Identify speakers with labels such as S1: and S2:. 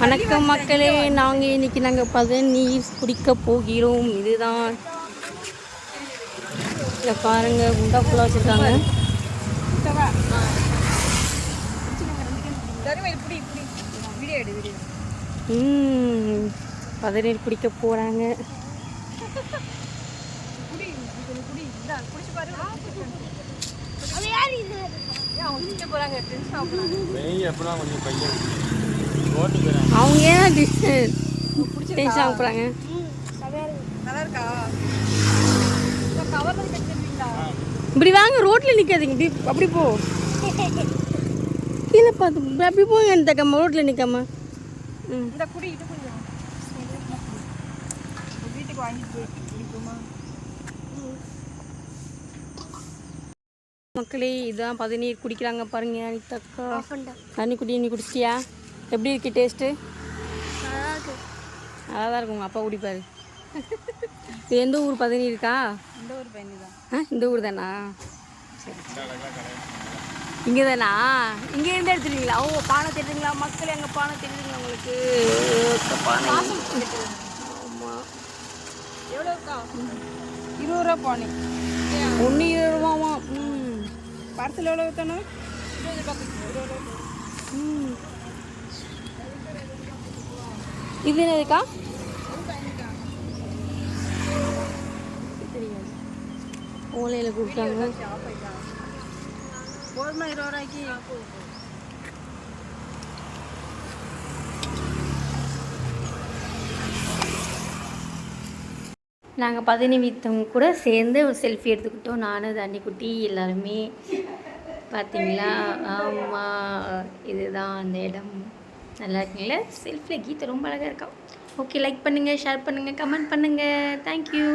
S1: வணக்கம் மக்களே, நாங்கள் பதநீர் குடிக்க போகிறோம். இதுதான் இதை பாருங்க, குண்டா ஃபுல்லாக வச்சுருக்காங்க. பதநீர் குடிக்க போகிறாங்க. அவங்க ஏன் டென்ஷன் ஆக போகிறாங்க? இப்படி வாங்க, ரோட்டில் நிற்காதீங்க, இப்படி அப்படி போ, கீழே பார்த்து அப்படி போங்க. இந்த கம்மா ரோட்டில் நிற்காம வீட்டுக்கு வாங்கிட்டு போய் மக்களே, இதுதான் பதநீர் குடிக்கிறாங்க பாருங்க. அனிதா தண்ணி குடி. நீ குடிச்சிட்டியா? எப்படி இருக்கு டேஸ்ட்டு? நல்லா தான் இருக்கும். உங்கள் அப்பா குடிப்பாரு. இது எந்த ஊர் பதநீர் இருக்கா? இந்த ஊர் பதநீர் தான். இந்த ஊர் தானா? சரி, இங்கே தானா? இங்கேருந்து எடுத்துருவீங்களா? ஓ, பானை தெரியுதுங்களா மக்களே? அங்கே பானை தெரியுதுங்களா உங்களுக்கு? பானை. ஆமாம். எவ்வளோக்கா? 20 ரூபா பானை. 1 20 ரூபாவா? பார்சல் எவ்வளோ ஊற்றணும்? 20 ரூபா. இது என்னதுக்கா? ஓலையில் கொடுத்தாங்க. கோதுமை 20 ரூபாய்க்கு. நாங்கள் 15 கூட சேர்ந்து ஒரு செல்ஃபி எடுத்துக்கிட்டோம். நானும் தண்ணிக்குட்டி எல்லாருமே. பார்த்தீங்களா? ஆமாம், இதுதான் அந்த இடம். நல்லா இருக்குங்களா? செல்ஃபியில் கீதை ரொம்ப அழகாக இருக்கா. ஓகே, லைக் பண்ணுங்கள், ஷேர் பண்ணுங்கள், கமெண்ட் பண்ணுங்கள். தேங்க்யூ.